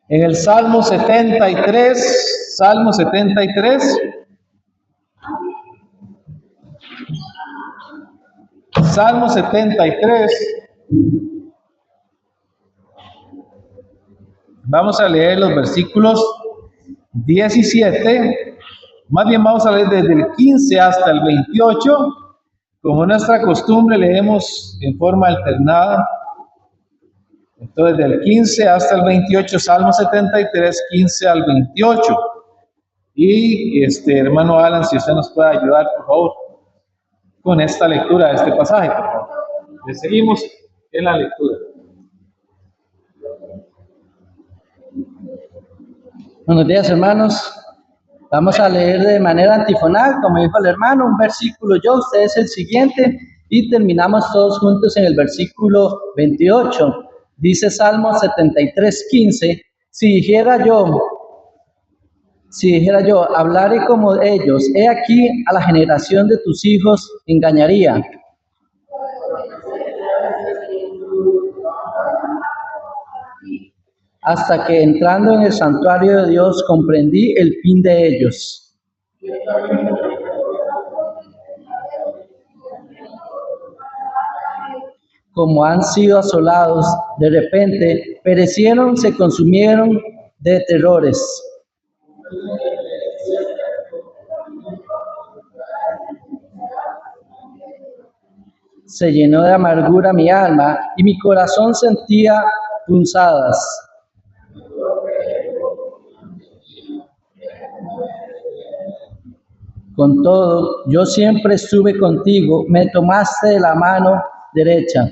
En el Salmo 73, Salmo 73, Salmo 73, vamos a leer los versículos 17, más bien vamos a leer desde el 15 hasta el 28. Como nuestra costumbre, leemos en forma alternada. Entonces, del 15 hasta el 28, Salmo 73, 15 al 28. Y hermano Alan, si usted nos puede ayudar, por favor, con esta lectura de este pasaje, por favor. Le seguimos en la lectura. Buenos días, hermanos. Vamos a leer de manera antifonal, como dijo el hermano, un versículo yo, ustedes el siguiente, y terminamos todos juntos en el versículo 28. Dice Salmo 73, 15, si dijera yo, hablaré como ellos, he aquí a la generación de tus hijos engañaría. Hasta que entrando en el santuario de Dios comprendí el fin de ellos. Como han sido asolados, de repente perecieron, se consumieron de terrores. Se llenó de amargura mi alma y mi corazón sentía punzadas. Con todo, yo siempre estuve contigo, me tomaste de la mano derecha.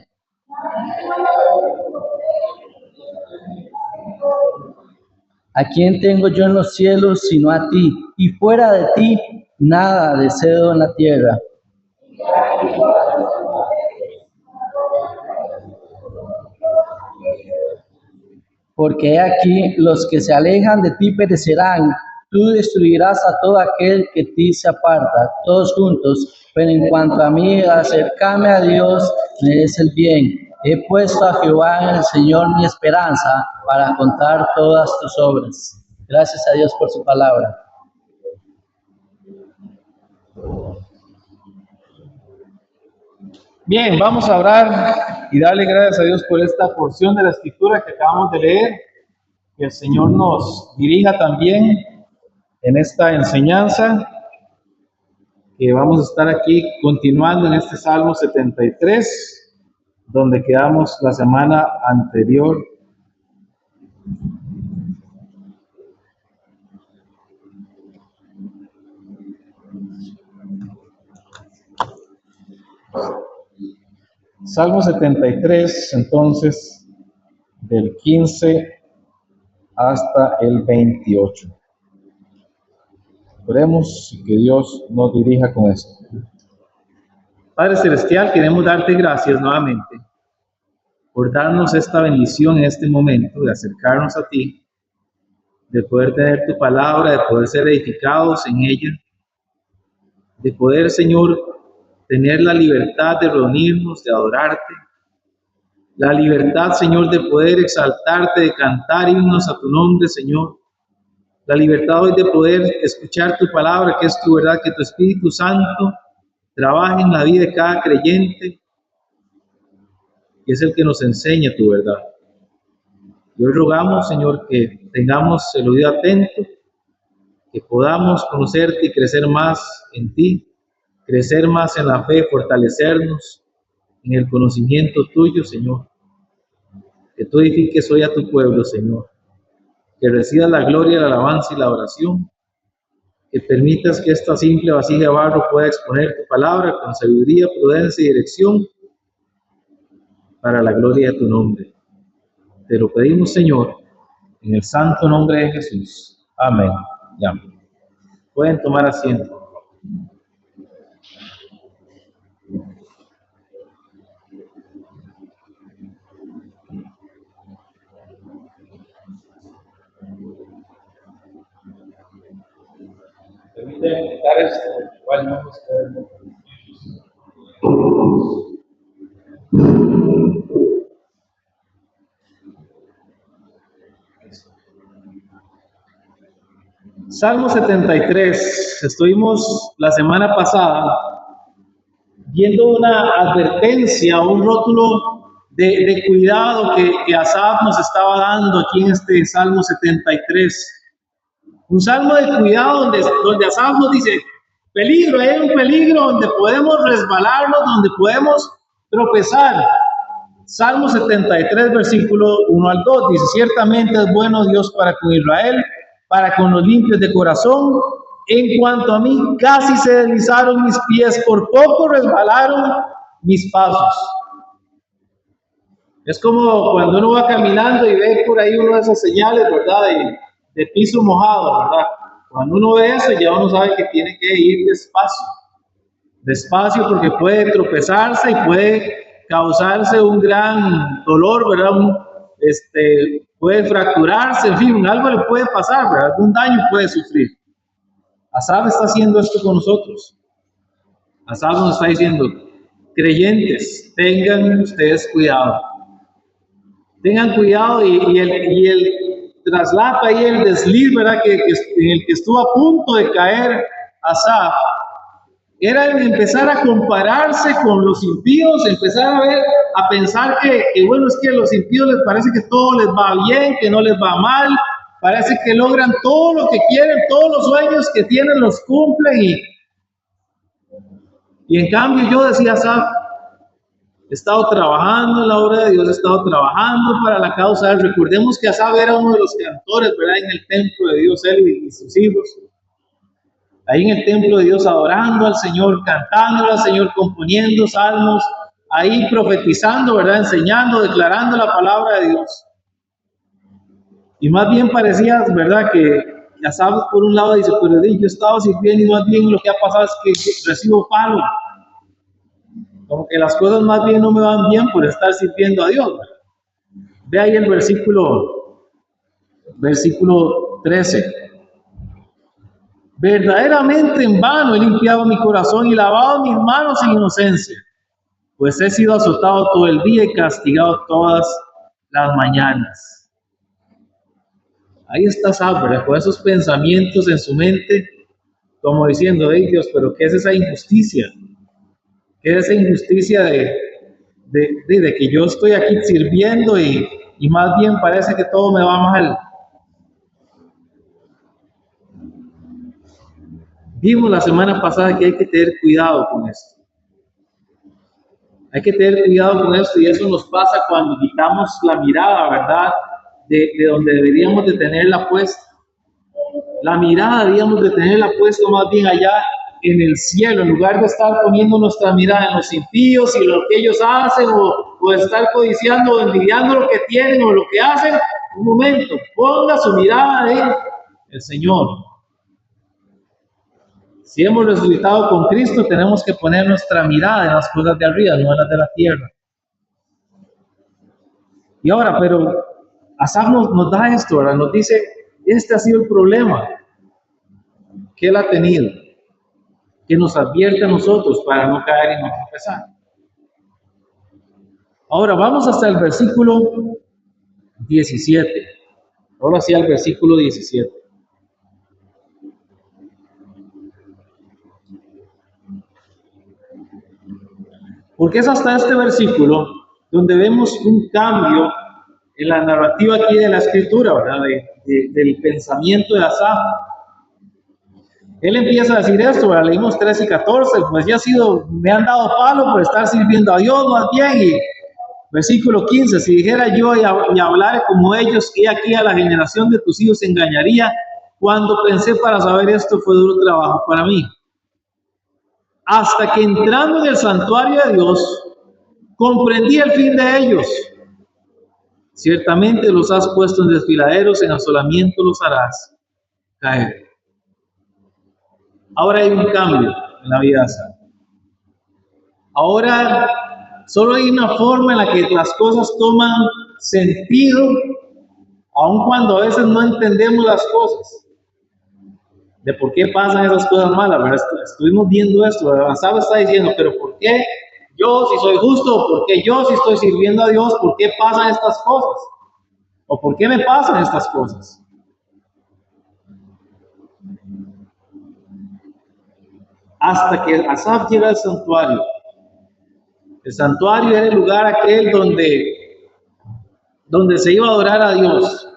¿A quién tengo yo en los cielos sino a ti? Y fuera de ti, nada deseo en la tierra. Porque he aquí los que se alejan de ti perecerán, tú destruirás a todo aquel que de ti se aparta, todos juntos, pero en cuanto a mí, acercarme a Dios me es el bien. He puesto a Jehová en el Señor mi esperanza para contar todas tus obras. Gracias a Dios por su palabra. Bien, vamos a orar y darle gracias a Dios por esta porción de la escritura que acabamos de leer. Que el Señor nos dirija también en esta enseñanza, que vamos a estar aquí continuando en este Salmo 73, donde quedamos la semana anterior. Salmo 73, entonces, del 15 hasta el 28. Oremos y que Dios nos dirija con esto. Padre Celestial, queremos darte gracias nuevamente por darnos esta bendición en este momento de acercarnos a ti, de poder tener tu palabra, de poder ser edificados en ella, de poder, Señor, tener la libertad de reunirnos, de adorarte, la libertad, Señor, de poder exaltarte, de cantar himnos a tu nombre, Señor, la libertad hoy de poder escuchar tu palabra, que es tu verdad, que tu Espíritu Santo trabaje en la vida de cada creyente, que es el que nos enseña tu verdad. Y hoy rogamos, Señor, que tengamos el oído atento, que podamos conocerte y crecer más en ti, crecer más en la fe, fortalecernos en el conocimiento tuyo, Señor. Que tú edifiques hoy a tu pueblo, Señor. Que recibas la gloria, la alabanza y la oración. Que permitas que esta simple vasija de barro pueda exponer tu palabra con sabiduría, prudencia y dirección para la gloria de tu nombre. Te lo pedimos, Señor, en el santo nombre de Jesús. Amén. Y amén. Pueden tomar asiento. Permítanme quitar esto, igual no nos quedamos. Salmo 73. Estuvimos la semana pasada viendo una advertencia, un rótulo de cuidado que Asaf nos estaba dando aquí en este Salmo 73. Un salmo de cuidado donde Asaf nos dice, peligro, hay un peligro donde podemos resbalarnos, donde podemos tropezar. Salmo 73, versículo 1 al 2, dice, ciertamente es bueno Dios para con Israel, para con los limpios de corazón. En cuanto a mí, casi se deslizaron mis pies, por poco resbalaron mis pasos. Es como cuando uno va caminando y ve por ahí una de esas señales, ¿verdad? De piso mojado, ¿verdad? Cuando uno ve eso, ya uno sabe que tiene que ir despacio. Despacio porque puede tropezarse y puede causarse un gran dolor, ¿verdad? Puede fracturarse, en fin, algo le puede pasar, ¿verdad? Algún daño puede sufrir. Asaf está haciendo esto con nosotros. Asaf nos está diciendo, creyentes, tengan ustedes cuidado. Tengan cuidado y el traslapo ahí, el desliz, ¿verdad? En el que estuvo a punto de caer Asaf, era empezar a compararse con los impíos, empezar a pensar que bueno, es que a los impíos les parece que todo les va bien, que no les va mal, parece que logran todo lo que quieren, todos los sueños que tienen los cumplen y en cambio yo decía, Asaf, he estado trabajando en la obra de Dios, he estado trabajando para la causa. Recordemos que Asaf era uno de los cantores, ¿verdad? En el templo de Dios, él y sus hijos. Ahí en el templo de Dios adorando al Señor, cantando al Señor, componiendo salmos, ahí profetizando, ¿verdad? Enseñando, declarando la palabra de Dios. Y más bien parecía, ¿verdad? Que Asaf por un lado dice, pero yo he estado sirviendo y más bien lo que ha pasado es que recibo palo. Como que las cosas más bien no me van bien por estar sirviendo a Dios. Ve ahí el versículo 13. Verdaderamente en vano he limpiado mi corazón y lavado mis manos en inocencia, pues he sido azotado todo el día y castigado todas las mañanas. Ahí está Sabra, con esos pensamientos en su mente, como diciendo, hey Dios, pero ¿qué es esa injusticia? ¿Qué es esa injusticia de que yo estoy aquí sirviendo y más bien parece que todo me va mal? Vimos la semana pasada que hay que tener cuidado con esto. Hay que tener cuidado con esto y eso nos pasa cuando quitamos la mirada, ¿verdad? De donde deberíamos de tenerla puesta. La mirada deberíamos de tenerla puesta más bien allá en el cielo, en lugar de estar poniendo nuestra mirada en los impíos y lo que ellos hacen o estar codiciando o envidiando lo que tienen o lo que hacen. Un momento, ponga su mirada en el Señor. Si hemos resucitado con Cristo, tenemos que poner nuestra mirada en las cosas de arriba, no en las de la tierra. Y ahora, pero Asaf nos da esto, ¿verdad? Nos dice, este ha sido el problema que él ha tenido, que nos advierte a nosotros para no caer y no tropezar. Ahora vamos hasta el versículo 17. Ahora sí al versículo 17. Porque es hasta este versículo donde vemos un cambio en la narrativa aquí de la escritura, ¿verdad? Del pensamiento de Asaf. Él empieza a decir esto, ¿verdad? Leímos 13 y 14, pues me han dado palo por estar sirviendo a Dios más bien. Y versículo 15, si dijera yo y hablara como ellos, he aquí a la generación de tus hijos engañaría. Cuando pensé para saber esto fue duro trabajo para mí. Hasta que entrando en el santuario de Dios, comprendí el fin de ellos. Ciertamente los has puesto en desfiladeros, en asolamiento los harás caer. Ahora hay un cambio en la vida de Asaf. Ahora solo hay una forma en la que las cosas toman sentido, aun cuando a veces no entendemos las cosas. De por qué pasan esas cosas malas, ¿verdad? Estuvimos viendo esto, ¿verdad? Asaf está diciendo, pero ¿por qué yo si soy justo? ¿Por qué yo si estoy sirviendo a Dios? ¿Por qué pasan estas cosas? ¿O por qué me pasan estas cosas? hasta que Asaf llega al santuario. El santuario era el lugar aquel donde se iba a adorar a Dios.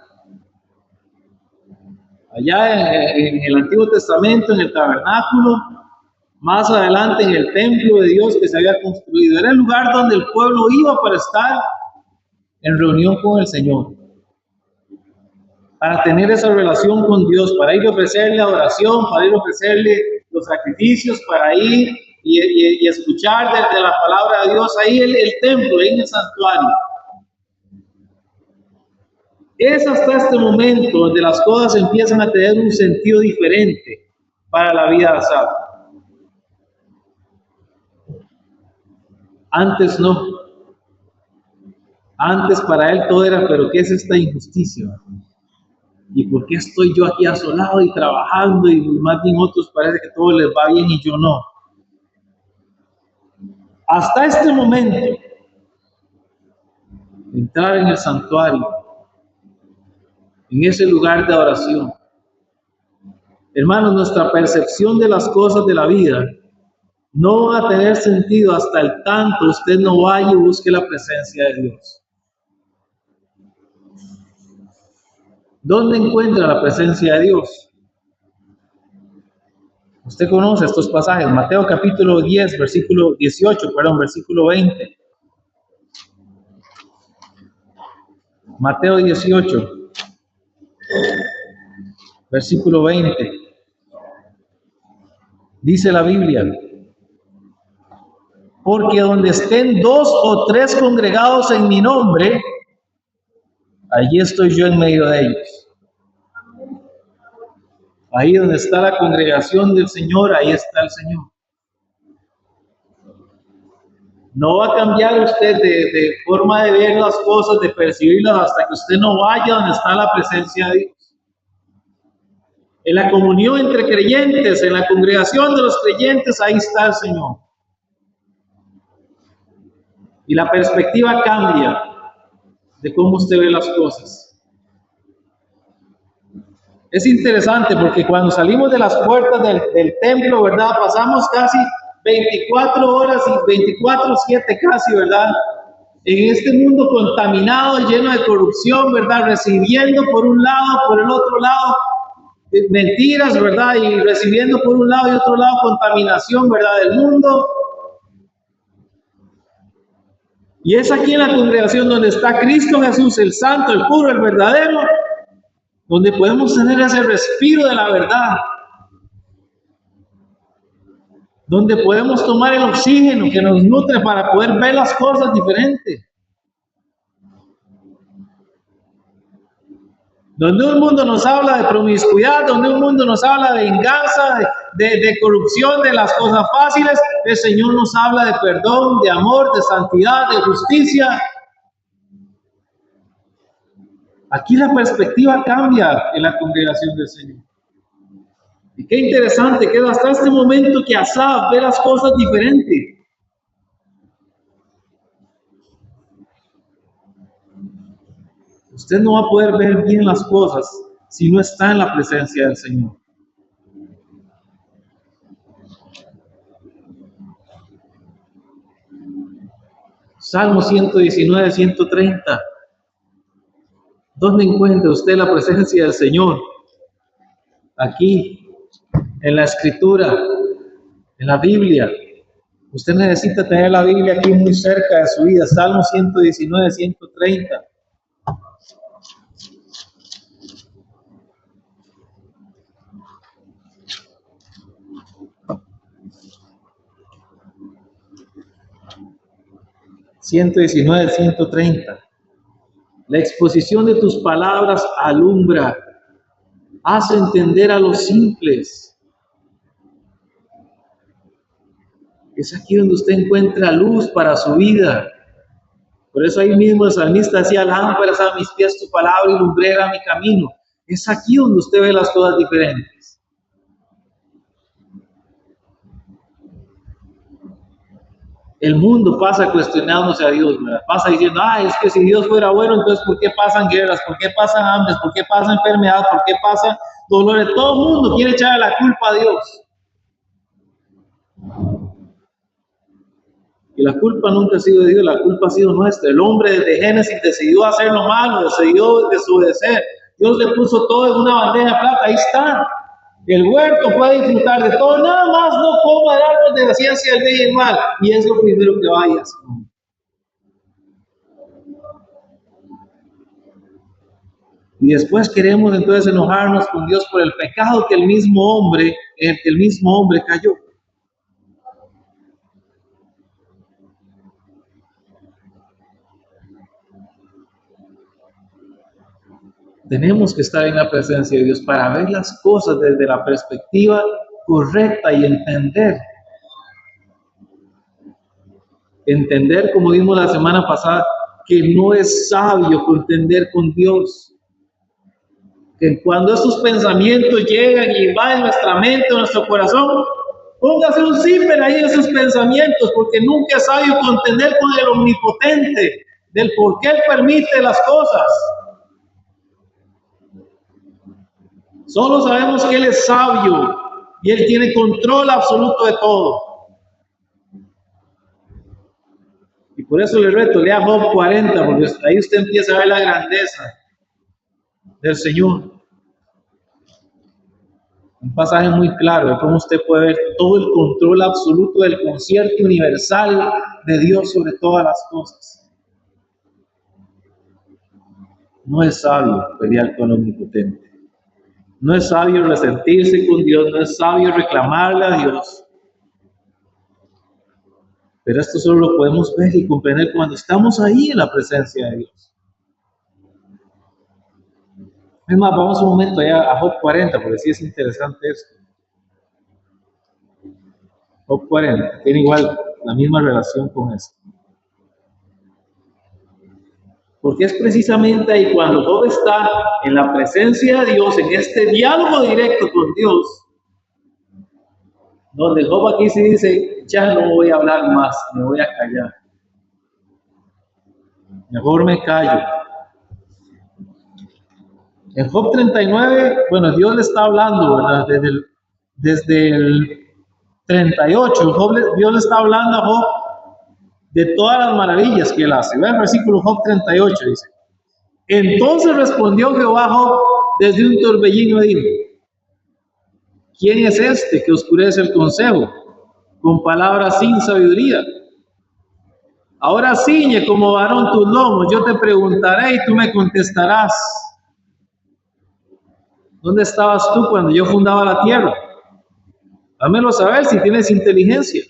Allá en el Antiguo Testamento, en el tabernáculo, más adelante en el templo de Dios que se había construido. Era el lugar donde el pueblo iba para estar en reunión con el Señor, para tener esa relación con Dios, para ir a ofrecerle adoración, para ir a ofrecerle los sacrificios, para ir y escuchar desde la palabra de Dios, ahí el templo, ahí en el santuario. Es hasta este momento donde las cosas empiezan a tener un sentido diferente para la vida de Asaf. Antes no. Antes para él todo era, pero ¿qué es esta injusticia? ¿Y por qué estoy yo aquí asolado y trabajando y más bien otros parece que todo les va bien y yo no? Hasta este momento, entrar en el santuario, en ese lugar de adoración. Hermanos, nuestra percepción de las cosas de la vida no va a tener sentido hasta el tanto usted no vaya y busque la presencia de Dios. ¿Dónde encuentra la presencia de Dios? Usted conoce estos pasajes, Mateo capítulo 10, versículo 20. Mateo 18, versículo 20. Dice la Biblia: porque donde estén 2 o 3 congregados en mi nombre, allí estoy yo en medio de ellos. Ahí donde está la congregación del Señor, ahí está el Señor. No va a cambiar usted de forma de ver las cosas, de percibirlas, hasta que usted no vaya donde está la presencia de Dios. En la comunión entre creyentes, en la congregación de los creyentes, ahí está el Señor. Y la perspectiva cambia de cómo usted ve las cosas. Es interesante porque cuando salimos de las puertas del templo, ¿verdad? Pasamos casi 24 horas y 24/7 casi, ¿verdad? En este mundo contaminado, lleno de corrupción, ¿verdad? Recibiendo por un lado, por el otro lado, mentiras, ¿verdad? Y recibiendo por un lado y otro lado contaminación, ¿verdad? Del mundo. Y es aquí en la congregación donde está Cristo Jesús, el santo, el puro, el verdadero, donde podemos tener ese respiro de la verdad, donde podemos tomar el oxígeno que nos nutre para poder ver las cosas diferentes. Donde un mundo nos habla de promiscuidad, donde un mundo nos habla de venganza, de corrupción, de las cosas fáciles, el Señor nos habla de perdón, de amor, de santidad, de justicia. Aquí la perspectiva cambia en la congregación del Señor. Y qué interesante que hasta este momento que Asaf ve las cosas diferentes. Usted no va a poder ver bien las cosas si no está en la presencia del Señor. Salmo 119, 130. ¿Dónde encuentra usted la presencia del Señor? Aquí, en la Escritura, en la Biblia. Usted necesita tener la Biblia aquí muy cerca de su vida. Salmo 119, 130. (119:130). La exposición de tus palabras alumbra, hace entender a los simples. Es aquí donde usted encuentra luz para su vida. Por eso ahí mismo el salmista decía: lámparas a mis pies tu palabra y lumbrera mi camino. Es aquí donde usted ve las cosas diferentes. El mundo pasa cuestionándose a Dios, ¿verdad? Pasa diciendo: es que si Dios fuera bueno, entonces ¿por qué pasan guerras? ¿Por qué pasan hambres? ¿Por qué pasa enfermedad? ¿Por qué pasa dolores? Todo el mundo quiere echarle la culpa a Dios. Y la culpa nunca ha sido de Dios, la culpa ha sido nuestra. El hombre desde Génesis decidió hacer lo malo, decidió desobedecer. Dios le puso todo en una bandeja de plata, ahí está. El huerto puede disfrutar de todo, nada más no coma el árbol de la ciencia del bien y el mal. Y es lo primero que vayas. Y después queremos entonces enojarnos con Dios por el pecado que el mismo hombre cayó. Tenemos que estar en la presencia de Dios para ver las cosas desde la perspectiva correcta y entender, como vimos la semana pasada, que no es sabio contender con Dios. Que cuando esos pensamientos llegan y invaden nuestra mente, nuestro corazón, póngase un zipper ahí en esos pensamientos, porque nunca es sabio contender con el omnipotente, del por qué Él permite las cosas. Solo sabemos que Él es sabio y Él tiene control absoluto de todo. Y por eso le reto, lea Job 40, porque ahí usted empieza a ver la grandeza del Señor. Un pasaje muy claro de cómo usted puede ver todo el control absoluto del concierto universal de Dios sobre todas las cosas. No es sabio pelear con el omnipotente. No es sabio resentirse con Dios, no es sabio reclamarle a Dios. Pero esto solo lo podemos ver y comprender cuando estamos ahí en la presencia de Dios. Es más, vamos un momento allá a Job 40, porque sí es interesante esto. Job 40 tiene igual la misma relación con esto. Porque es precisamente ahí cuando Job está en la presencia de Dios, en este diálogo directo con Dios, donde Job aquí sí dice, ya no voy a hablar más, me voy a callar. Mejor me callo. En Job 39, bueno, Dios le está hablando, ¿verdad? Desde el 38, Dios le está hablando a Job de todas las maravillas que él hace. Vean el versículo Job 38, dice. Entonces respondió Jehová a Job desde un torbellino y dijo, ¿quién es este que oscurece el consejo con palabras sin sabiduría? Ahora ciñe como varón tus lomos, yo te preguntaré y tú me contestarás. ¿Dónde estabas tú cuando yo fundaba la tierra? Hámelo saber si tienes inteligencia.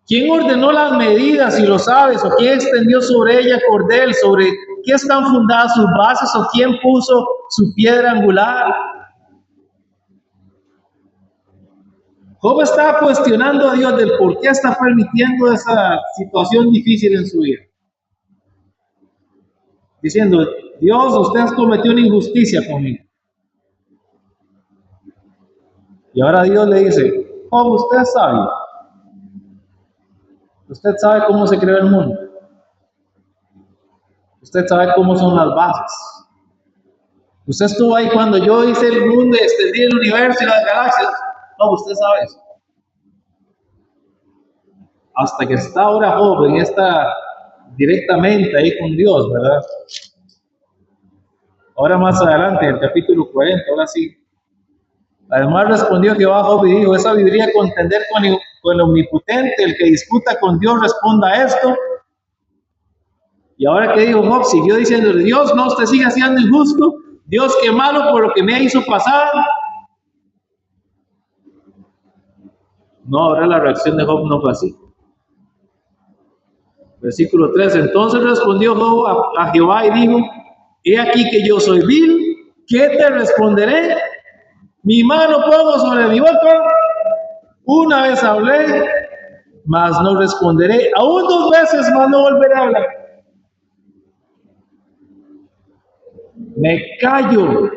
¿Quién ordenó las medidas, si lo sabes? ¿O quién extendió sobre ella cordel? ¿Sobre qué están fundadas sus bases? ¿O quién puso su piedra angular? Job está cuestionando a Dios del por qué está permitiendo esa situación difícil en su vida. Diciendo, Dios, usted cometió una injusticia conmigo. Y ahora Dios le dice, Job, usted es sabio. Usted sabe cómo se creó el mundo. Usted sabe cómo son las bases. Usted estuvo ahí cuando yo hice el mundo y extendí el universo y las galaxias. No, usted sabe eso. Hasta que está ahora Job en esta directamente ahí con Dios, ¿verdad? Ahora más adelante, en el capítulo 40, ahora sí. Además respondió Jehová a Job y dijo, ¿es sabiduría contender con el omnipotente? El que disputa con Dios responda a esto. Y ahora que dijo Job, siguió diciéndole, Dios, no, usted sigue siendo injusto. Dios, qué malo por lo que me hizo pasar. No, ahora la reacción de Job no fue así. Versículo 3, entonces respondió Job a Jehová y dijo, he aquí que yo soy vil, ¿qué te responderé? Mi mano pongo sobre mi boca, una vez hablé, mas no responderé, aún 2 veces, mas no volveré a hablar. Me callo.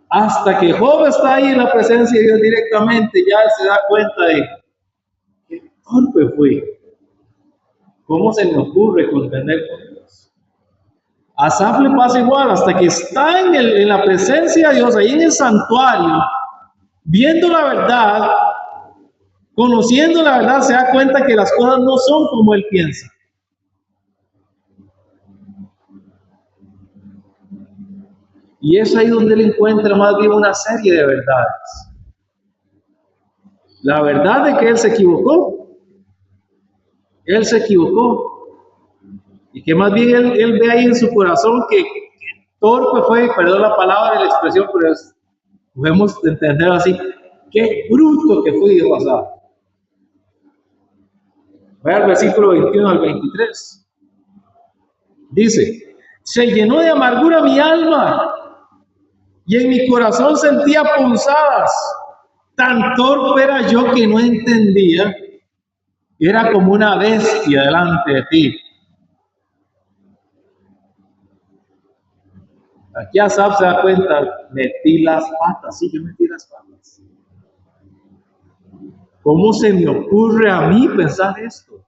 Hasta que Job está ahí en la presencia de Dios directamente, ya se da cuenta de qué torpe fui. ¿Cómo se me ocurre contender con Dios? A Asaf le pasa igual, hasta que está en la presencia de Dios, ahí en el santuario, Viendo la verdad, conociendo la verdad, se da cuenta que las cosas no son como él piensa. Y es ahí donde él encuentra más bien una serie de verdades. La verdad de que él se equivocó. Él se equivocó. Y que más bien él ve ahí en su corazón que torpe fue, perdón la palabra y la expresión, pero podemos entender así, qué bruto que fui, dijo Asaf. Vea el versículo 21 al 23. Dice, se llenó de amargura mi alma y en mi corazón sentía punzadas. Tan torpe era yo que no entendía. Era como una bestia delante de ti. Aquí Asaf se da cuenta, metí las patas, sí, yo metí las patas. ¿Cómo se me ocurre a mí pensar esto?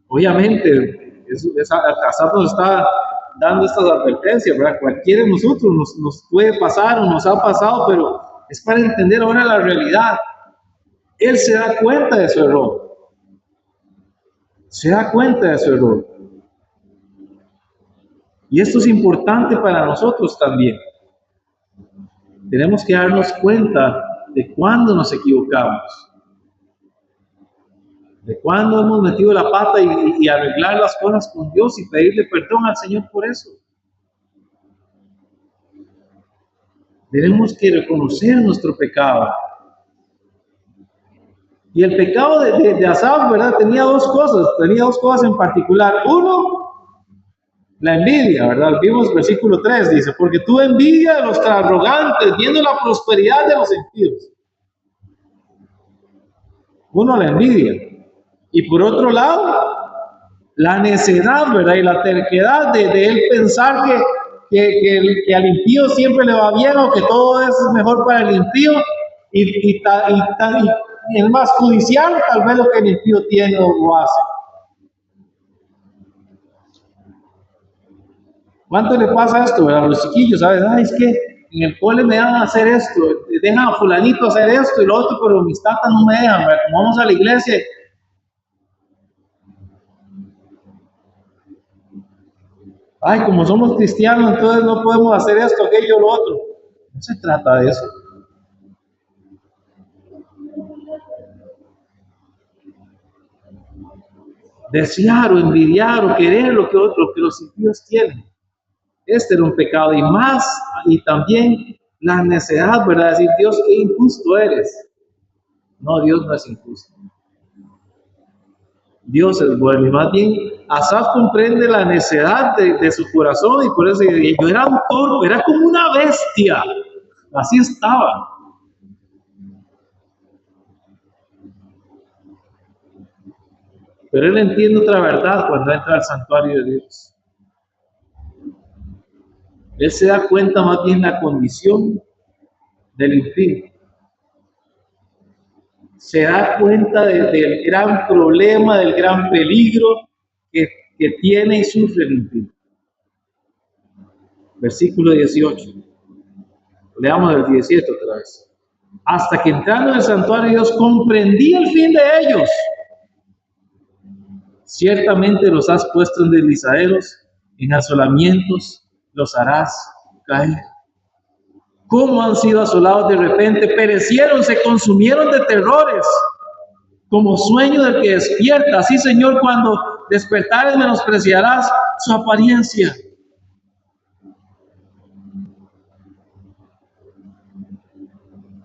Obviamente, Asaf nos está dando estas advertencias, ¿verdad? Cualquiera de nosotros nos puede pasar o nos ha pasado, pero es para entender ahora la realidad. Él se da cuenta de su error. Se da cuenta de su error. Y esto es importante para nosotros también. Tenemos que darnos cuenta de cuándo nos equivocamos. De cuándo hemos metido la pata y arreglar las cosas con Dios y pedirle perdón al Señor por eso. Tenemos que reconocer nuestro pecado. Y el pecado de Asaf, ¿verdad? Tenía dos cosas en particular. Uno, la envidia, ¿verdad? Vimos versículo 3, dice, porque tuvo envidia de los arrogantes, viendo la prosperidad de los impíos. Uno, la envidia. Y por otro lado, la necedad, ¿verdad? Y la terquedad de él pensar que al impío siempre le va bien o que todo es mejor para el impío y el más judicial tal vez lo que el impío tiene o lo hace. ¿Cuánto le pasa esto, verdad? A los chiquillos, ¿sabes? Ay, es que en el cole me dejan hacer esto, dejan a fulanito hacer esto y lo otro, pero mis tatas no me dejan, ¿verdad? Como vamos a la iglesia. Ay, como somos cristianos, entonces no podemos hacer esto, aquello, lo otro. No se trata de eso. Desear o envidiar o querer lo que los impíos tienen. Este era un pecado y también la necedad, ¿verdad? Decir, Dios, qué injusto eres. No, Dios no es injusto. Dios es bueno. Y más bien, Asaf comprende la necedad de su corazón y por eso yo era un torpe, era como una bestia. Así estaba. Pero él entiende otra verdad cuando entra al santuario de Dios. Él se da cuenta más bien la condición del impío. Se da cuenta del gran problema, del gran peligro que tiene y sufre el impío. Versículo 18. Leamos el 17 otra vez. Hasta que entrando en el santuario de Dios comprendí el fin de ellos. Ciertamente los has puesto en deslizaderos, en asolamientos los harás caer. ¿Cómo han sido asolados de repente? Perecieron, se consumieron de terrores, como sueño del que despierta. Así, Señor, cuando despertares menospreciarás su apariencia.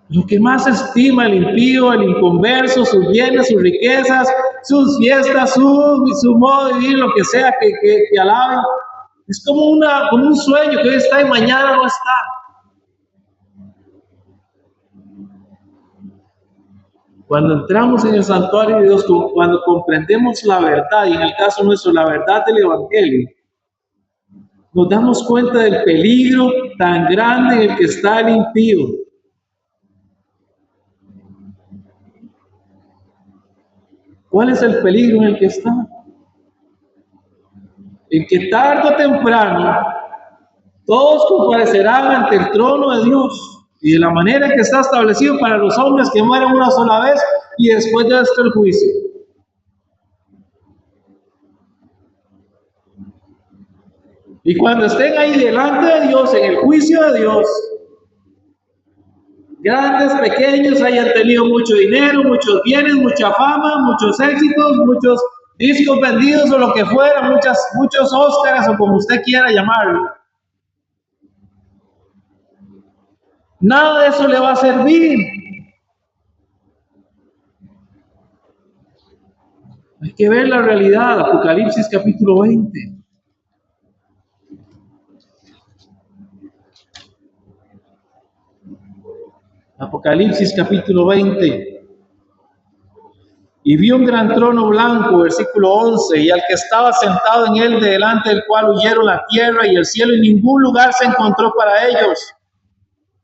Lo que más estima el impío, el inconverso, sus bienes, sus riquezas, sus fiestas, su modo de vivir, lo que sea que alaben, es como un sueño que hoy está y mañana no está. Cuando entramos en el santuario de Dios, cuando comprendemos la verdad, y en el caso nuestro, la verdad del Evangelio, nos damos cuenta del peligro tan grande en el que está el impío. ¿Cuál es el peligro en el que está? En que tarde o temprano todos comparecerán ante el trono de Dios. y de la manera que está establecido para los hombres que mueren una sola vez y después de esto el juicio. Y cuando estén ahí delante de Dios, en el juicio de Dios, grandes, pequeños, hayan tenido mucho dinero, muchos bienes, mucha fama, muchos éxitos, muchos discos vendidos o lo que fuera, muchos Óscares o como usted quiera llamarlo. Nada de eso le va a servir. Hay que ver la realidad. Apocalipsis capítulo 20. Apocalipsis capítulo 20. Y vi un gran trono blanco, versículo 11, y al que estaba sentado en él, delante del cual huyeron la tierra y el cielo, y ningún lugar se encontró para ellos.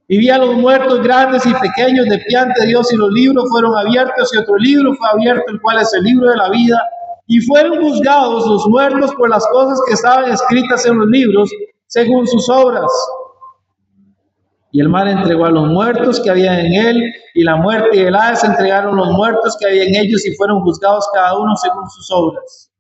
Y vi a los muertos grandes y pequeños de pie ante Dios, y los libros fueron abiertos, y otro libro fue abierto, el cual es el libro de la vida. Y fueron juzgados los muertos por las cosas que estaban escritas en los libros, según sus obras. Y el mar entregó a los muertos que había en él, y la muerte y el Hades entregaron los muertos que había en ellos, y fueron juzgados cada uno según sus obras.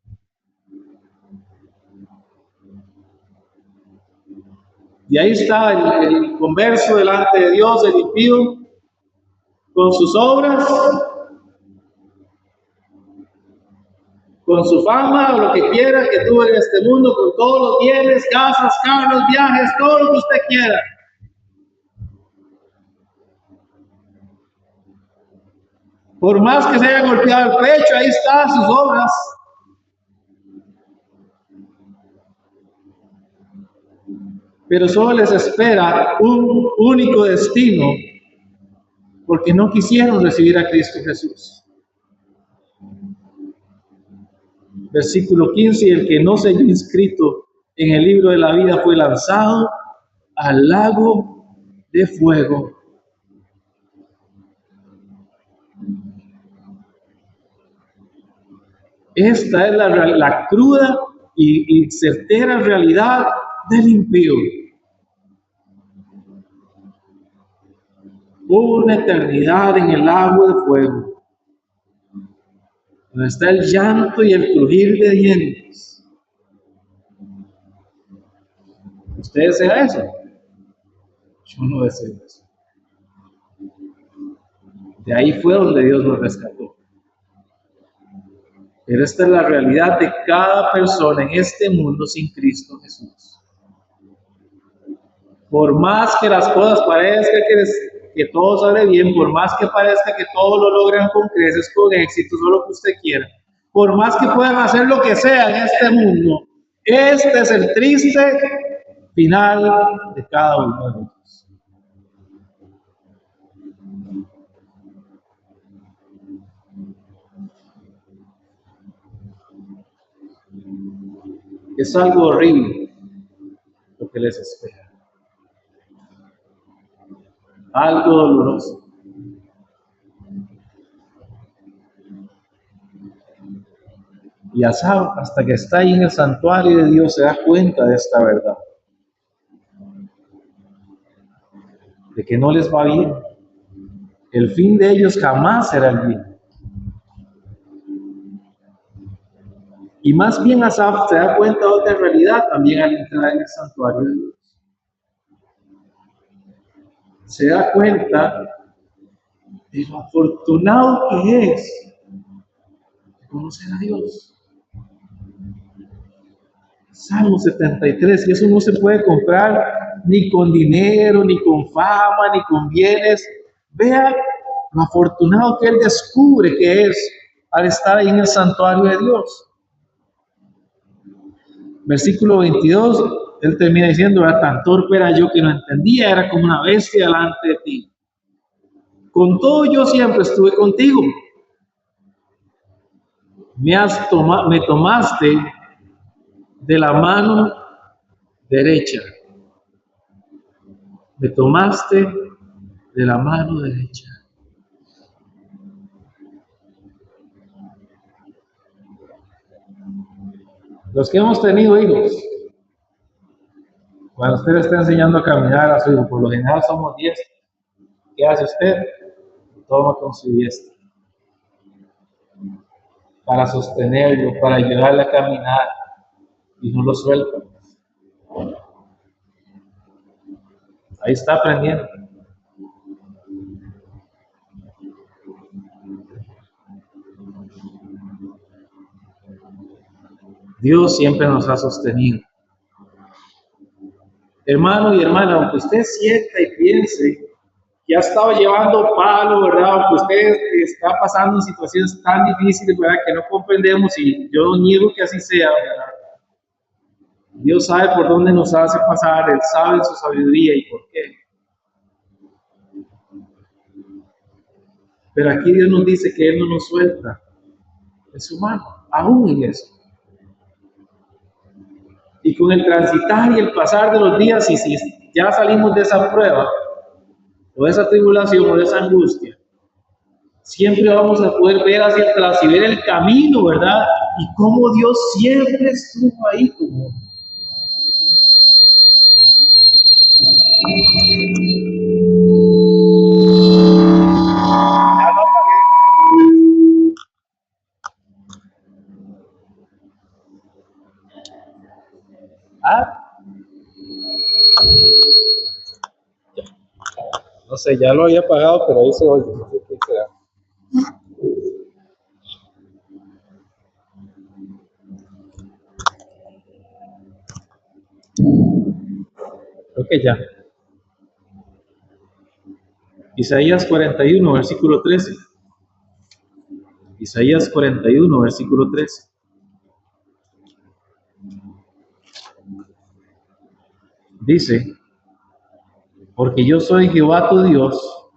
Y ahí está el converso delante de Dios, el impío, con sus obras, con su fama o lo que quiera que tuvo en este mundo, con todos los bienes, casas, carros, viajes, todo lo que usted quiera. Por más que se haya golpeado el pecho, ahí están sus obras. Pero solo les espera un único destino, porque no quisieron recibir a Cristo Jesús. Versículo 15, y el que no se halló inscrito en el libro de la vida fue lanzado al lago de fuego. Esta es la cruda y certera realidad del impío. Una eternidad en el lago de fuego, donde está el llanto y el crujir de dientes. ¿Usted desea eso? Yo no deseo eso. De ahí fue donde Dios nos rescató. Pero esta es la realidad de cada persona en este mundo sin Cristo Jesús. Por más que las cosas parezcan que todo sale bien, por más que parezca que todo lo logran con creces, con éxitos o lo que usted quiera, por más que puedan hacer lo que sea en este mundo, este es el triste final de cada uno de nosotros. Es algo horrible lo que les espera. Algo doloroso. Y Asaf, hasta que está ahí en el santuario de Dios, se da cuenta de esta verdad. De que no les va bien. El fin de ellos jamás será el bien. Y más bien Asaf se da cuenta de otra realidad también al entrar en el santuario de Dios. Se da cuenta de lo afortunado que es de conocer a Dios. Salmo 73, y eso no se puede comprar ni con dinero, ni con fama, ni con bienes. Vea lo afortunado que él descubre que es al estar ahí en el santuario de Dios. Versículo 22, él termina diciendo: tan torpe era yo que no entendía, era como una bestia delante de ti. Con todo yo siempre estuve contigo. Me tomaste de la mano derecha. Me tomaste de la mano derecha. Los que hemos tenido hijos, cuando usted le está enseñando a caminar a su hijo, por lo general somos 10. ¿Qué hace usted? Toma con su diestra para sostenerlo, para ayudarle a caminar, y no lo suelta. Ahí está aprendiendo. Dios siempre nos ha sostenido. Hermano y hermana, aunque usted sienta y piense que ha estado llevando palo, ¿verdad? Aunque usted está pasando situaciones tan difíciles, ¿verdad? Que no comprendemos, y yo no niego que así sea, ¿verdad? Dios sabe por dónde nos hace pasar, Él sabe su sabiduría y por qué. Pero aquí Dios nos dice que Él no nos suelta de su mano, aún en eso. Y con el transitar y el pasar de los días, y si ya salimos de esa prueba, o de esa tribulación, o de esa angustia, siempre vamos a poder ver hacia atrás y ver el camino, ¿verdad? Y cómo Dios siempre estuvo ahí como. No sé, ya lo había apagado, pero ahí se oye. No sé qué será. Creo que ya. Isaías 41, versículo 13. Isaías 41, versículo 13. Dice: porque yo soy Jehová tu Dios,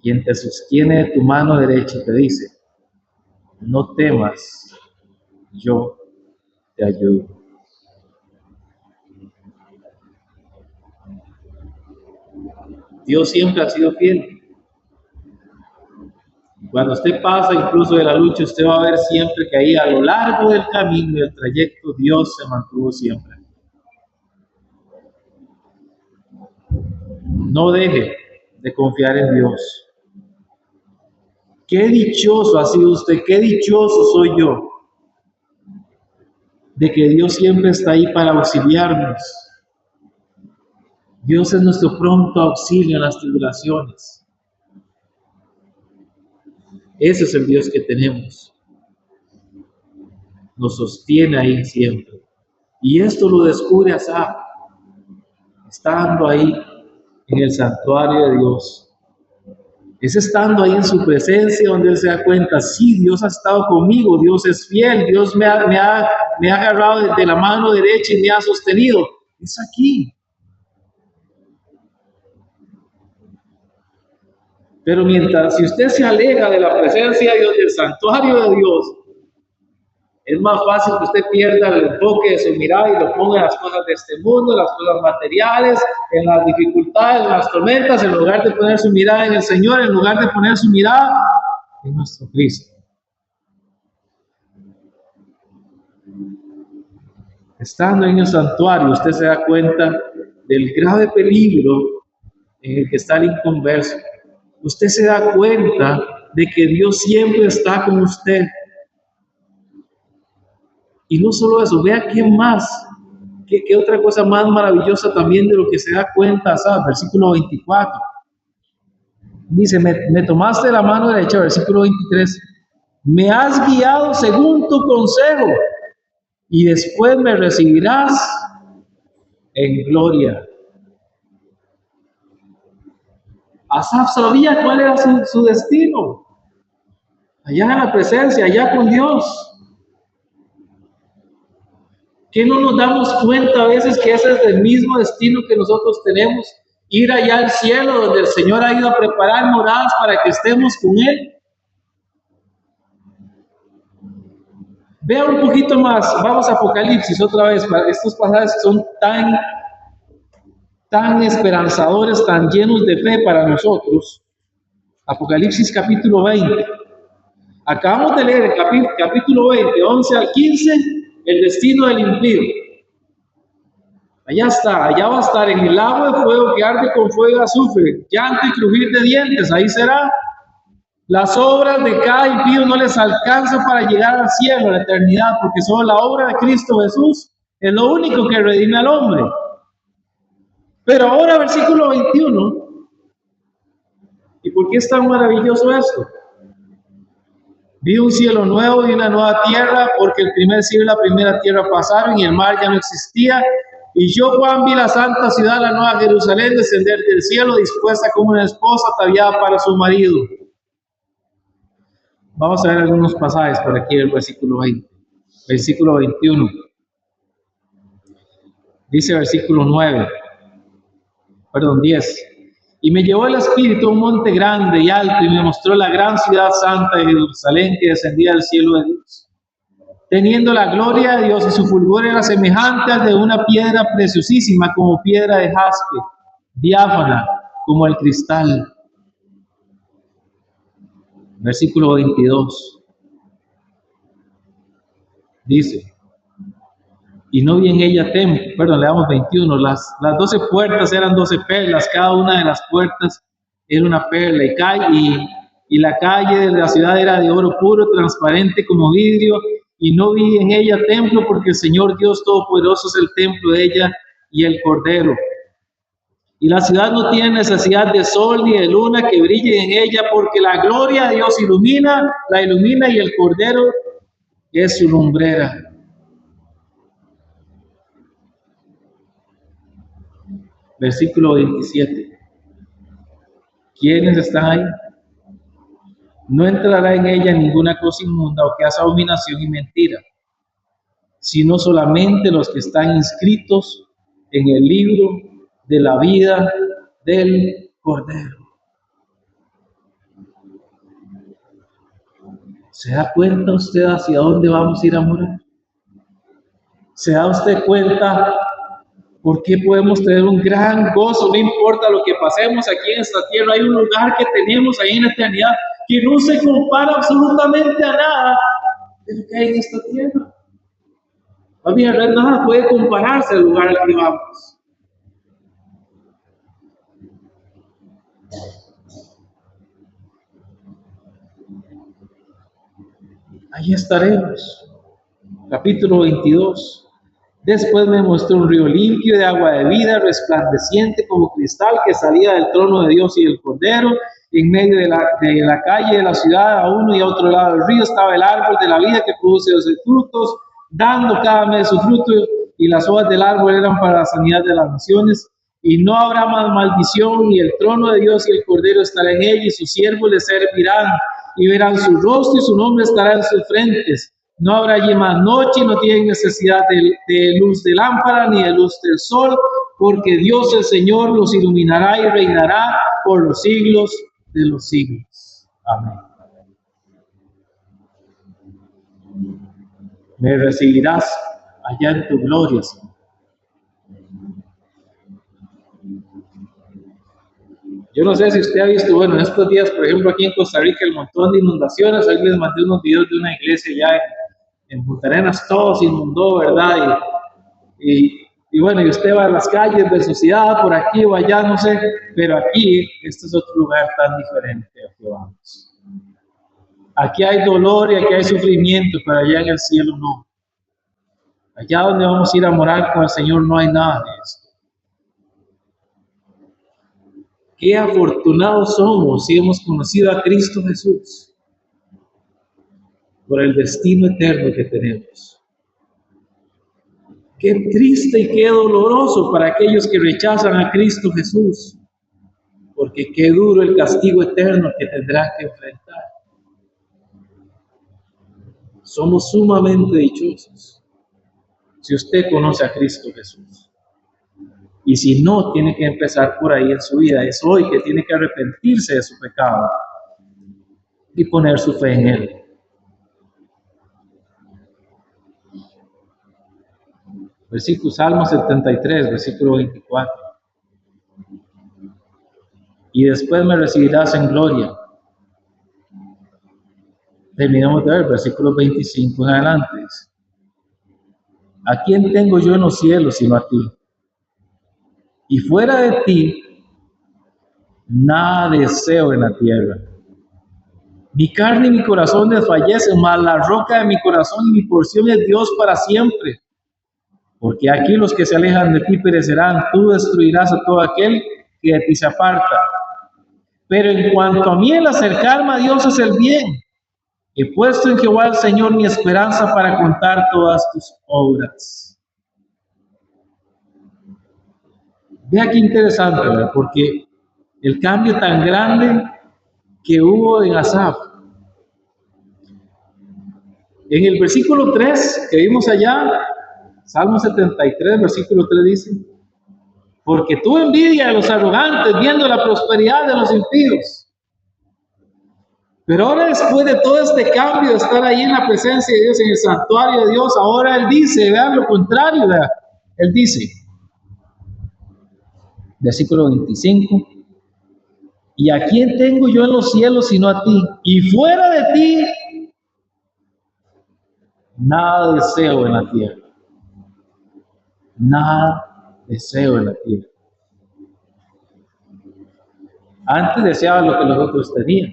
quien te sostiene de tu mano derecha y te dice: no temas, yo te ayudo. Dios siempre ha sido fiel. Cuando usted pasa incluso de la lucha, usted va a ver siempre que ahí a lo largo del camino, del trayecto, Dios se mantuvo siempre. No deje de confiar en Dios. Qué dichoso ha sido usted, qué dichoso soy yo, de que Dios siempre está ahí para auxiliarnos. Dios es nuestro pronto auxilio en las tribulaciones. Ese es el Dios que tenemos. Nos sostiene ahí siempre. Y esto lo descubre Asaf, estando ahí en el santuario de Dios. Es estando ahí en su presencia donde él se da cuenta: sí, Dios ha estado conmigo, Dios es fiel, Dios me ha agarrado de la mano derecha y me ha sostenido. Es aquí. Pero si usted se aleja de la presencia de Dios, del santuario de Dios, es más fácil que usted pierda el enfoque de su mirada y lo ponga en las cosas de este mundo, en las cosas materiales, en las dificultades, en las tormentas, en lugar de poner su mirada en el Señor, en lugar de poner su mirada en nuestro Cristo. Estando en el santuario, usted se da cuenta del grave peligro en el que está el inconverso. Usted se da cuenta de que Dios siempre está con usted. Y no solo eso, vea quién más, qué otra cosa más maravillosa también de lo que se da cuenta, ¿sabes? Versículo 24. Dice: me tomaste la mano derecha, versículo 23. Me has guiado según tu consejo, y después me recibirás en gloria. Asaf sabía cuál era su destino. Allá en la presencia, allá con Dios. ¿Qué no nos damos cuenta a veces que ese es el mismo destino que nosotros tenemos? Ir allá al cielo, donde el Señor ha ido a preparar moradas para que estemos con Él. Vea un poquito más, vamos a Apocalipsis otra vez. Estos pasajes son tan esperanzadores, tan llenos de fe para nosotros. Apocalipsis capítulo 20. Acabamos de leer el capítulo 20, 11 al 15, el destino del impío. Allá está, allá va a estar en el lago de fuego que arde con fuego y azufre, llanto y crujir de dientes, ahí será. Las obras de cada impío no les alcanza para llegar al cielo, a la eternidad, porque solo la obra de Cristo Jesús es lo único que redime al hombre. Pero ahora, versículo 21, ¿y por qué es tan maravilloso esto? Vi un cielo nuevo y una nueva tierra, porque el primer cielo y la primera tierra pasaron y el mar ya no existía. Y yo, Juan, vi la santa ciudad, la nueva Jerusalén, descender del cielo, dispuesta como una esposa ataviada para su marido. Vamos a ver algunos pasajes por aquí del versículo 20. Versículo 21. Dice versículo 10. Y me llevó el Espíritu a un monte grande y alto y me mostró la gran ciudad santa de Jerusalén que descendía del cielo de Dios, teniendo la gloria de Dios, y su fulgor era semejante al de una piedra preciosísima, como piedra de jaspe, diáfana como el cristal. Versículo 22. Dice, y no vi en ella templo, leamos 21, las 12 puertas eran 12 perlas, cada una de las puertas era una perla, y la calle de la ciudad era de oro puro, transparente como vidrio, y no vi en ella templo, porque el Señor Dios Todopoderoso es el templo de ella y el Cordero. Y la ciudad no tiene necesidad de sol ni de luna que brille en ella, porque la gloria de Dios la ilumina, y el Cordero es su lumbrera. Versículo 27. ¿Quiénes están ahí? No entrará en ella ninguna cosa inmunda o que hace abominación y mentira, sino solamente los que están inscritos en el libro de la vida del Cordero. ¿Se da cuenta usted hacia dónde vamos a ir a morar? ¿Se da usted cuenta por qué podemos tener un gran gozo? No importa lo que pasemos aquí en esta tierra, hay un lugar que tenemos ahí en la eternidad que no se compara absolutamente a nada de lo que hay en esta tierra. Más bien, nada puede compararse al lugar al que vamos. Ahí estaremos. Capítulo 22. Después me mostró un río limpio de agua de vida, resplandeciente como cristal, que salía del trono de Dios y del Cordero. En medio de la calle de la ciudad, a uno y a otro lado del río, estaba el árbol de la vida que produce 12 frutos, dando cada mes su fruto, y las hojas del árbol eran para la sanidad de las naciones. Y no habrá más maldición, y el trono de Dios y el Cordero estará en ella, y sus siervos le servirán, y verán su rostro, y su nombre estará en sus frentes. No habrá allí más noche, no tienen necesidad de luz de lámpara ni de luz del sol, porque Dios el Señor los iluminará y reinará por los siglos de los siglos. Amén. Me recibirás allá en tu gloria, Señor. Yo no sé si usted ha visto, en estos días, por ejemplo, aquí en Costa Rica, el montón de inundaciones. Ahí les mandé unos videos de una iglesia ya en Punta Arenas, todo se inundó, ¿verdad? Y usted va a las calles de su ciudad, por aquí o allá, no sé, pero aquí, este es otro lugar tan diferente al que vamos. Aquí hay dolor y aquí hay sufrimiento, pero allá en el cielo no. Allá donde vamos a ir a morar con el Señor no hay nada de eso. Qué afortunados somos si hemos conocido a Cristo Jesús por el destino eterno que tenemos. Qué triste y qué doloroso para aquellos que rechazan a Cristo Jesús, porque qué duro el castigo eterno que tendrán que enfrentar. Somos sumamente dichosos si usted conoce a Cristo Jesús. Y si no, tiene que empezar por ahí en su vida. Es hoy que tiene que arrepentirse de su pecado y poner su fe en Él. Salmo 73, versículo 24. Y después me recibirás en gloria. Terminamos de ver versículos 25 en adelante. ¿A quién tengo yo en los cielos sino a ti? y fuera de ti, nada deseo en la tierra. Mi carne y mi corazón desfallecen, mas la roca de mi corazón y mi porción es Dios para siempre. Porque aquí los que se alejan de ti perecerán, tú destruirás a todo aquel que de ti se aparta. Pero en cuanto a mí, el acercarme a Dios es el bien. He puesto en Jehová el Señor mi esperanza para contar todas tus obras. Vea qué interesante, ¿verdad? Porque el cambio tan grande que hubo en Asaf. En el versículo 3 que vimos allá, Salmo 73, versículo 3 dice: porque tuve envidia de los arrogantes, viendo la prosperidad de los impíos. Pero ahora, después de todo este cambio, de estar ahí en la presencia de Dios, en el santuario de Dios, ahora Él dice, vean lo contrario, vean. Él dice, versículo 25, ¿y a quién tengo yo en los cielos sino a ti? Y fuera de ti, nada deseo en la tierra. Nada deseo en la tierra. Antes deseaba lo que los otros tenían.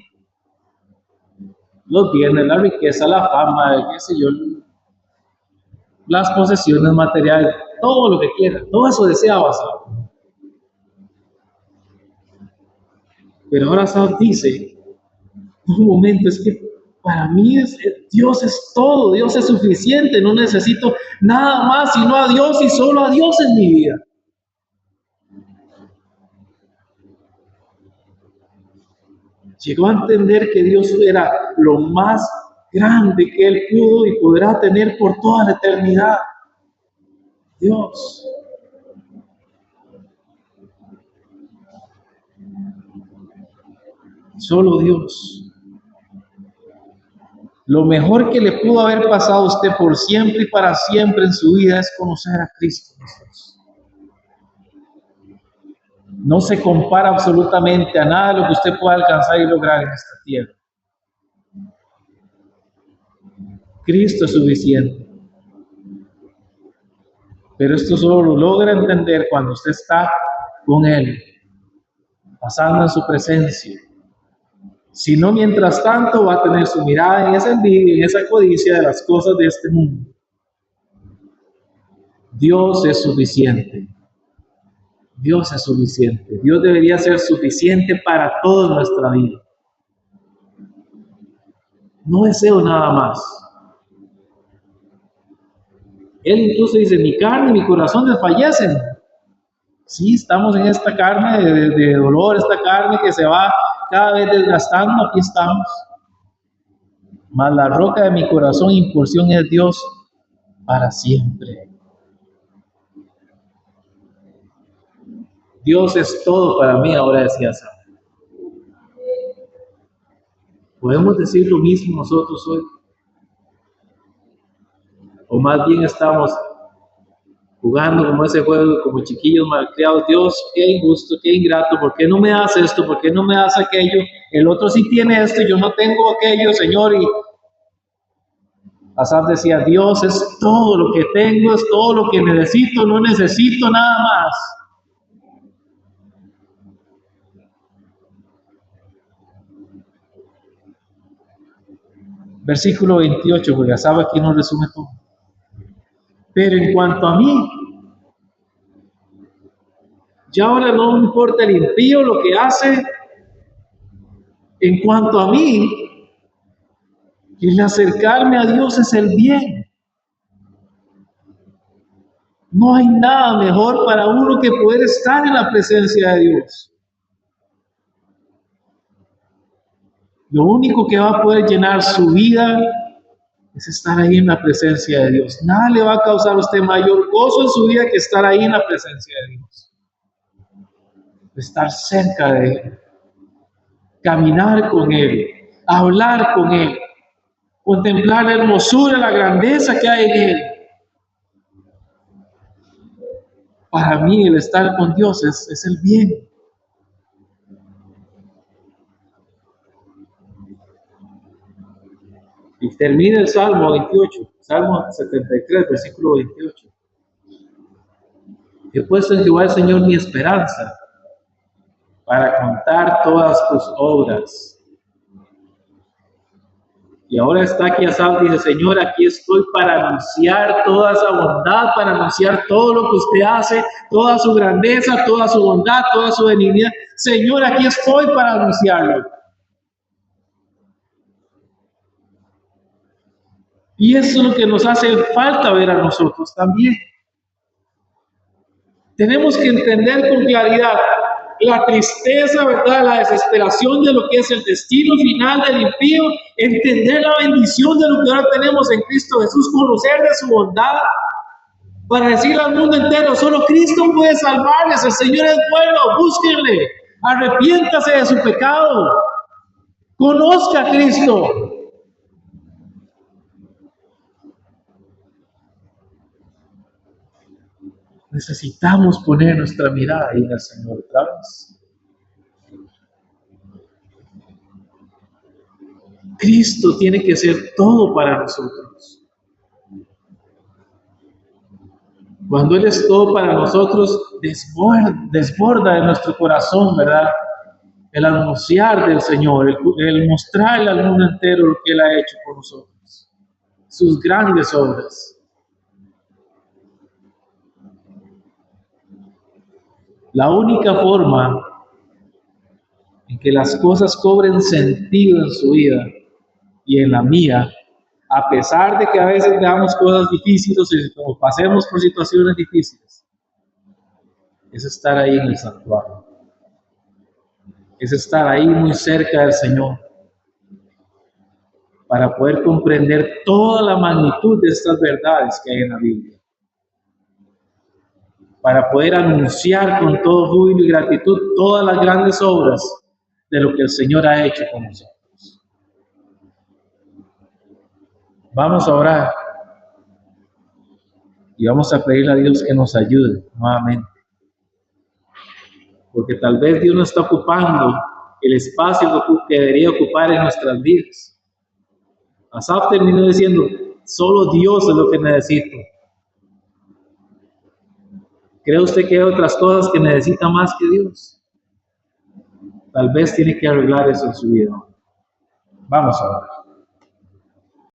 Los bienes, la riqueza, la fama, qué sé yo, las posesiones materiales, todo lo que quiera, todo eso deseaba Saúl. Pero ahora Saúl dice, un momento, es que para mí Dios es todo, Dios es suficiente, no necesito nada más sino a Dios y solo a Dios en mi vida. Llegó a entender que Dios era lo más grande que él pudo y podrá tener por toda la eternidad. Dios. Solo Dios. Lo mejor que le pudo haber pasado a usted por siempre y para siempre en su vida es conocer a Cristo Jesús. No se compara absolutamente a nada de lo que usted pueda alcanzar y lograr en esta tierra. Cristo es suficiente. Pero esto solo lo logra entender cuando usted está con Él, pasando en su presencia. Si no, mientras tanto, va a tener su mirada en esa envidia, en esa codicia de las cosas de este mundo. Dios es suficiente. Dios es suficiente. Dios debería ser suficiente para toda nuestra vida. No deseo nada más. Él incluso dice, mi carne y mi corazón desfallecen. Sí, estamos en esta carne de dolor, esta carne que se va cada vez desgastando, aquí estamos. Mas la roca de mi corazón y porción es Dios para siempre. Dios es todo para mí, ahora decía Sam. ¿Podemos decir lo mismo nosotros hoy? O más bien estamos jugando como ese juego, como chiquillos malcriados. Dios, qué injusto, qué ingrato, ¿por qué no me das esto? ¿Por qué no me das aquello? El otro sí tiene esto y yo no tengo aquello, Señor. Y Asaf decía, Dios es todo lo que tengo, es todo lo que necesito, no necesito nada más. Versículo 28, porque Asaf aquí nos resume todo. Pero en cuanto a mí, ya ahora no me importa el impío lo que hace. En cuanto a mí, el acercarme a Dios es el bien. No hay nada mejor para uno que poder estar en la presencia de Dios. Lo único que va a poder llenar su vida es estar ahí en la presencia de Dios. Nada le va a causar a usted mayor gozo en su vida que estar ahí en la presencia de Dios. Estar cerca de Él. Caminar con Él. Hablar con Él. Contemplar la hermosura, la grandeza que hay en Él. Para mí el estar con Dios es el bien. Y termina el Salmo 28, Salmo 73, versículo 28. He puesto en Jehová el Señor mi esperanza para contar todas tus obras. Y ahora está aquí Asaf, dice, Señor, aquí estoy para anunciar toda esa bondad, para anunciar todo lo que usted hace, toda su grandeza, toda su bondad, toda su benignidad. Señor, aquí estoy para anunciarlo. Y eso es lo que nos hace falta ver a nosotros también. Tenemos que entender con claridad la tristeza, ¿verdad? La desesperación de lo que es el destino final del impío, entender la bendición de lo que ahora tenemos en Cristo Jesús, conocer de su bondad, para decirle al mundo entero, solo Cristo puede salvarles, el Señor es bueno, búsquenle, arrepiéntase de su pecado, conozca a Cristo. Necesitamos poner nuestra mirada ahí en el Señor otra vez. Cristo tiene que ser todo para nosotros. Cuando Él es todo para nosotros, desborda de nuestro corazón, ¿verdad? El anunciar del Señor, el mostrarle al mundo entero lo que Él ha hecho por nosotros, sus grandes obras. La única forma en que las cosas cobren sentido en su vida y en la mía, a pesar de que a veces veamos cosas difíciles o pasemos por situaciones difíciles, es estar ahí en el santuario, es estar ahí muy cerca del Señor, para poder comprender toda la magnitud de estas verdades que hay en la Biblia, para poder anunciar con todo júbilo y gratitud todas las grandes obras de lo que el Señor ha hecho con nosotros. Vamos a orar y vamos a pedirle a Dios que nos ayude nuevamente, porque tal vez Dios no está ocupando el espacio que debería ocupar en nuestras vidas. Asaf terminó diciendo, solo Dios es lo que necesito. ¿Cree usted que hay otras cosas que necesita más que Dios? Tal vez tiene que arreglar eso en su vida. Vamos a orar.